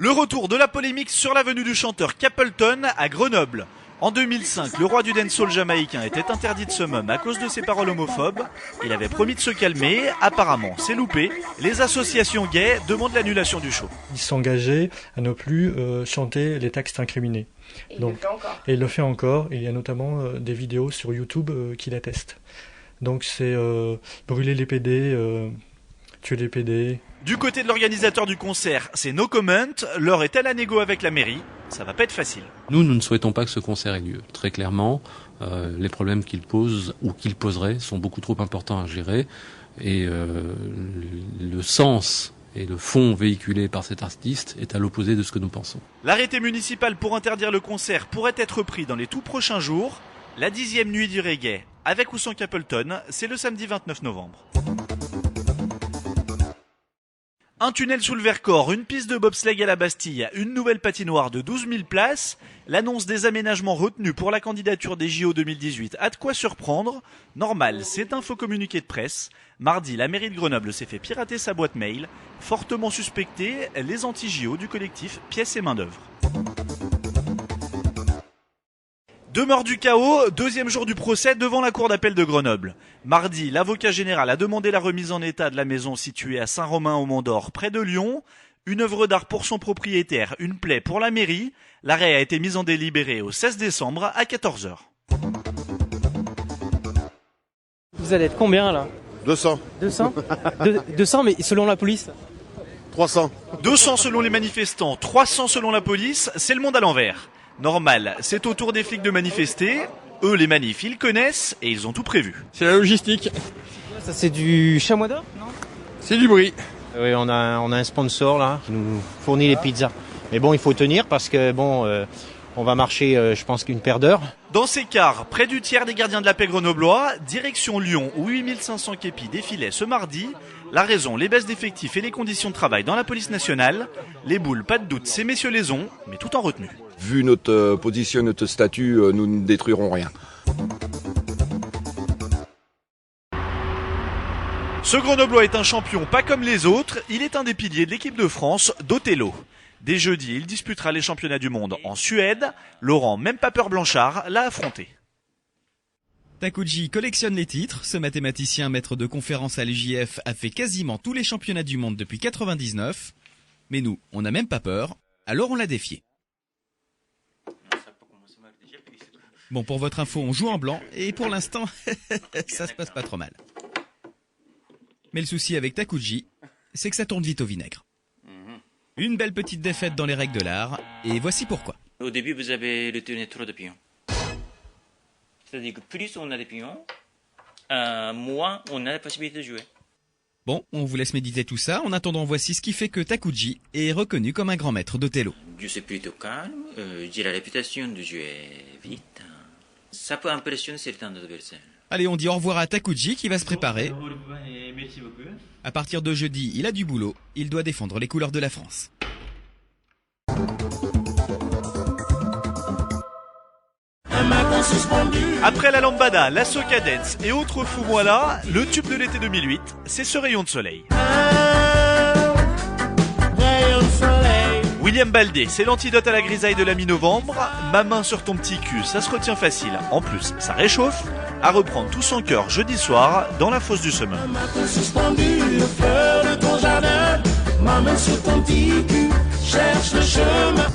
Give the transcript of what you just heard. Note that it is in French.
Le retour de la polémique sur la venue du chanteur Capleton à Grenoble. En 2005, le roi du dancehall jamaïcain était interdit de summum à cause de ses paroles homophobes. Il avait promis de se calmer. Apparemment, c'est loupé. Les associations gays demandent l'annulation du show. Il s'engageait à ne plus chanter les textes incriminés. Et il le fait encore. Et il le fait encore. Et il y a notamment des vidéos sur YouTube qui l'attestent. Donc c'est brûler les PD, tuer les PD. Du côté de l'organisateur du concert, c'est no comment. L'heure est à la négo avec la mairie. Ça va pas être facile. Nous ne souhaitons pas que ce concert ait lieu. Très clairement, les problèmes qu'il pose ou qu'il poserait sont beaucoup trop importants à gérer. Et le sens et le fond véhiculé par cet artiste est à l'opposé de ce que nous pensons. L'arrêté municipal pour interdire le concert pourrait être pris dans les tout prochains jours. La 10e nuit du reggae, avec ou sans Capleton, c'est le samedi 29 novembre. Un tunnel sous le Vercors, une piste de bobsleigh à la Bastille, une nouvelle patinoire de 12 000 places. L'annonce des aménagements retenus pour la candidature des JO 2018 a de quoi surprendre. Normal, c'est un faux communiqué de presse. Mardi, la mairie de Grenoble s'est fait pirater sa boîte mail. Fortement suspecté, les anti-JO du collectif Pièces et Main d'œuvre. Demeure du chaos, deuxième jour du procès devant la cour d'appel de Grenoble. Mardi, l'avocat général a demandé la remise en état de la maison située à Saint-Romain-au-Mont-d'Or, près de Lyon. Une œuvre d'art pour son propriétaire, une plaie pour la mairie. L'arrêt a été mis en délibéré au 16 décembre à 14h. Vous allez être combien là ? 200. 200 200, mais selon la police ? 300. 200 selon les manifestants, 300 selon la police, c'est le monde à l'envers. Normal, c'est au tour des flics de manifester. Eux, les manifs, ils connaissent et ils ont tout prévu. C'est la logistique. Ça c'est du chamois d'or, non ? C'est du bruit. Oui, on a un sponsor là qui nous fournit les pizzas. Mais bon, il faut tenir parce que on va marcher, je pense qu'une paire d'heures. Dans ces cars, près du tiers des gardiens de la paix grenoblois, direction Lyon où 8500 képis défilaient ce mardi. La raison, les baisses d'effectifs et les conditions de travail dans la police nationale. Les boules, pas de doute, ces messieurs les ont, mais tout en retenue. Vu notre position, notre statut, nous ne détruirons rien. Ce Grenoblois est un champion pas comme les autres, il est un des piliers de l'équipe de France d'Othello. Dès jeudi, il disputera les championnats du monde en Suède. Laurent, même pas peur Blanchard, l'a affronté. Takouji collectionne les titres. Ce mathématicien maître de conférence à l'EJF a fait quasiment tous les championnats du monde depuis 99. Mais nous, on n'a même pas peur, alors on l'a défié. Bon, pour votre info, on joue en blanc et pour l'instant, ça se passe pas trop mal. Mais le souci avec Takouji, c'est que ça tourne vite au vinaigre. Une belle petite défaite dans les règles de l'art, et voici pourquoi. Au début, vous avez retenu trop de pions. C'est-à-dire que plus on a des pions, moins on a la possibilité de jouer. Bon, on vous laisse méditer tout ça. En attendant, voici ce qui fait que Takouji est reconnu comme un grand maître d'Othello. Je suis plutôt calme, j'ai la réputation de jouer vite. Ça peut impressionner certains adversaires. Allez, on dit au revoir à Takouji qui va se préparer. À partir de jeudi, il a du boulot. Il doit défendre les couleurs de la France. Après la lambada, la soca dance et autres fous-moi-là, le tube de l'été 2008, c'est ce rayon de soleil. William Baldé, c'est l'antidote à la grisaille de la mi-novembre. Ma main sur ton petit cul, ça se retient facile. En plus, ça réchauffe. À reprendre tout son cœur jeudi soir dans la fosse du Semeur. Ma main sur ton petit cul, cherche le chemin.